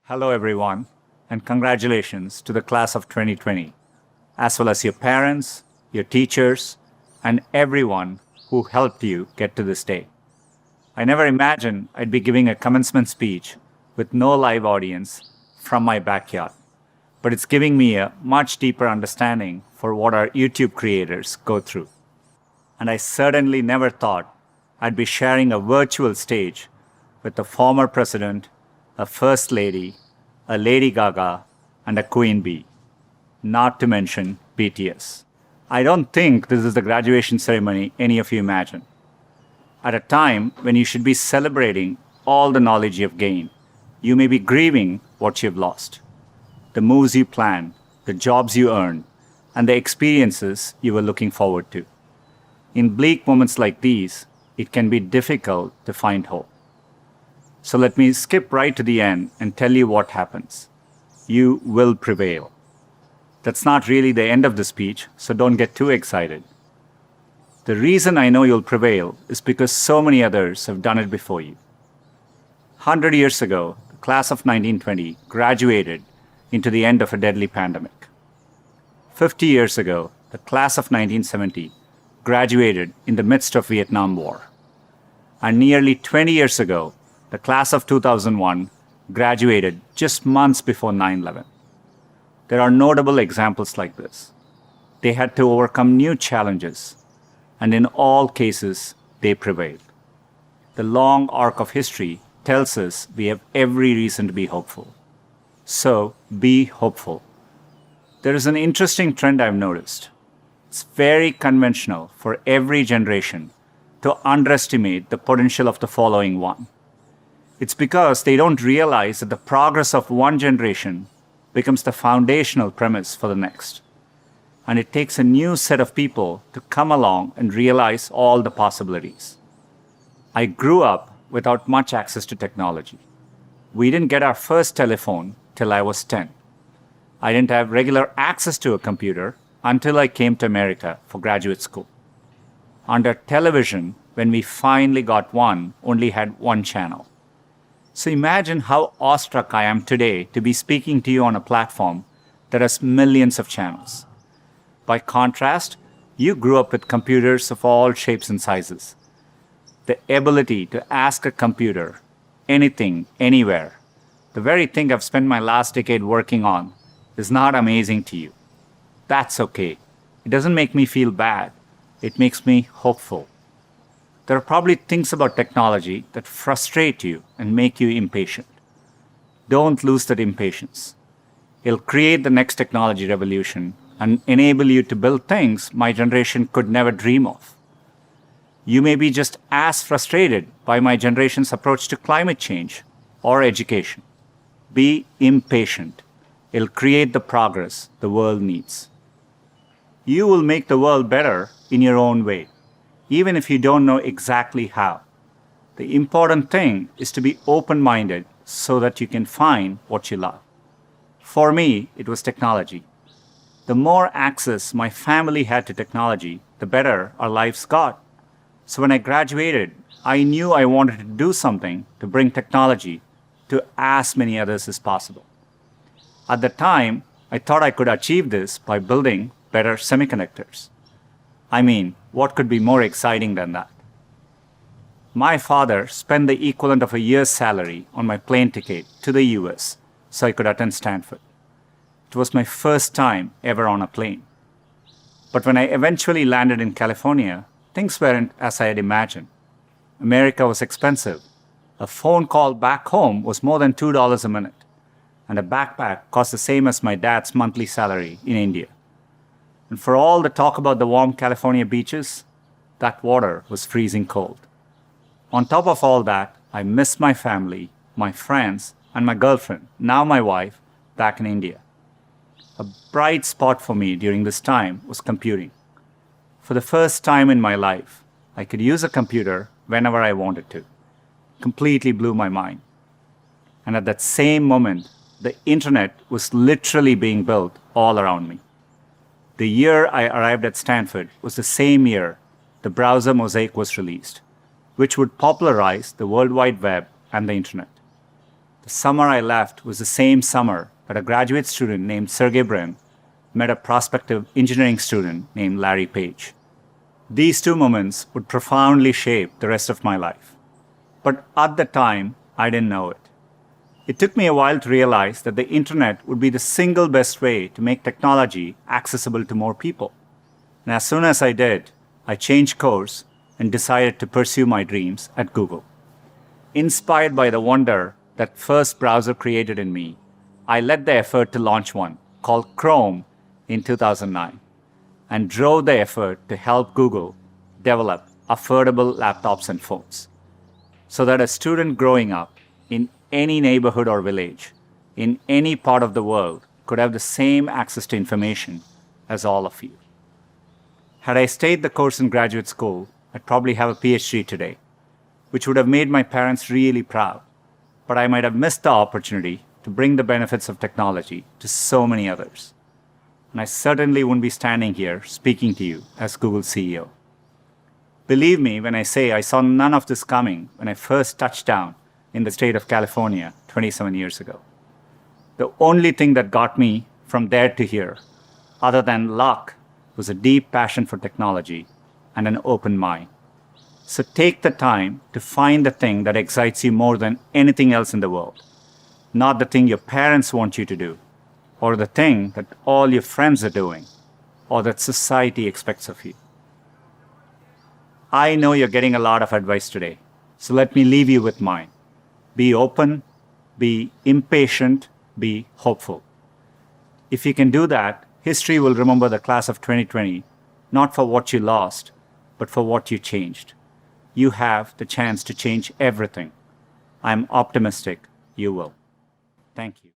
Hello, everyone, and congratulations to the class of 2020, as well as your parents, your teachers, and everyone who helped you get to this day. I never imagined I'd be giving a commencement speech with no live audience from my backyard, but it's giving me a much deeper understanding for what our YouTube creators go through. And I certainly never thought I'd be sharing a virtual stage with a former president, a first lady, a Lady Gaga, and a Queen Bee, not to mention BTS. I don't think this is the graduation ceremony any of you imagine. At a time when you should be celebrating all the knowledge you've gained, you may be grieving what you've lost. The moves you planned, the jobs you earned, and the experiences you were looking forward to. In bleak moments like these, it can be difficult to find hope. So let me skip right to the end and tell you what happens. You will prevail. That's not really the end of the speech, so don't get too excited. The reason I know you'll prevail is because so many others have done it before you. 100 years ago, the class of 1920 graduated into the end of a deadly pandemic. 50 years ago, the class of 1970 graduated in the midst of Vietnam War. And nearly 20 years ago, the class of 2001 graduated just months before 9/11. There are notable examples like this. They had to overcome new challenges, and in all cases, they prevailed. The long arc of history tells us we have every reason to be hopeful. So, be hopeful. There is an interesting trend I've noticed. It's very conventional for every generation to underestimate the potential of the following one. It's because they don't realize that the progress of one generation becomes the foundational premise for the next. And it takes a new set of people to come along and realize all the possibilities. I grew up without much access to technology. We didn't get our first telephone till I was 10. I didn't have regular access to a computer until I came to America for graduate school. Under television, when we finally got one, only had one channel. So imagine how awestruck I am today to be speaking to you on a platform that has millions of channels. By contrast, you grew up with computers of all shapes and sizes. The ability to ask a computer anything, anywhere, the very thing I've spent my last decade working on, is not amazing to you. That's okay. It doesn't make me feel bad. It makes me hopeful. There are probably things about technology that frustrate you and make you impatient. Don't lose that impatience. It'll create the next technology revolution and enable you to build things my generation could never dream of. You may be just as frustrated by my generation's approach to climate change or education. Be impatient. It'll create the progress the world needs. You will make the world better in your own way, even if you don't know exactly how. The important thing is to be open-minded so that you can find what you love. For me, it was technology. The more access my family had to technology, the better our lives got. So when I graduated, I knew I wanted to do something to bring technology to as many others as possible. At the time, I thought I could achieve this by building better semiconductors. I mean, what could be more exciting than that? My father spent the equivalent of a year's salary on my plane ticket to the US so I could attend Stanford. It was my first time ever on a plane. But when I eventually landed in California, things weren't as I had imagined. America was expensive. A phone call back home was more than $2 a minute, and a backpack cost the same as my dad's monthly salary in India. And for all the talk about the warm California beaches, that water was freezing cold. On top of all that, I missed my family, my friends, and my girlfriend, now my wife, back in India. A bright spot for me during this time was computing. For the first time in my life, I could use a computer whenever I wanted to. Completely blew my mind. And at that same moment, the internet was literally being built all around me. The year I arrived at Stanford was the same year the browser Mosaic was released, which would popularize the World Wide Web and the internet. The The summer I left was the same summer that a graduate student named Sergey Brin met a prospective engineering student named Larry Page. These two moments would profoundly shape the rest of my life. But at the time, I didn't know it. It took me a while to realize that the internet would be the single best way to make technology accessible to more people. And as soon as I did, I changed course and decided to pursue my dreams at Google. Inspired by the wonder that first browser created in me, I led the effort to launch one called Chrome in 2009 and drove the effort to help Google develop affordable laptops and phones so that a student growing up in any neighborhood or village in any part of the world could have the same access to information as all of you. Had I stayed the course in graduate school, I'd probably have a PhD today, which would have made my parents really proud, but I might have missed the opportunity to bring the benefits of technology to so many others. And I certainly wouldn't be standing here speaking to you as Google's CEO. Believe me when I say I saw none of this coming when I first touched down in the state of California 27 years ago. The only thing that got me from there to here, other than luck, was a deep passion for technology and an open mind. So take the time to find the thing that excites you more than anything else in the world, not the thing your parents want you to do, or the thing that all your friends are doing, or that society expects of you. I know you're getting a lot of advice today, so let me leave you with mine. Be open, be impatient, be hopeful. If you can do that, history will remember the class of 2020, not for what you lost, but for what you changed. You have the chance to change everything. I'm optimistic you will. Thank you.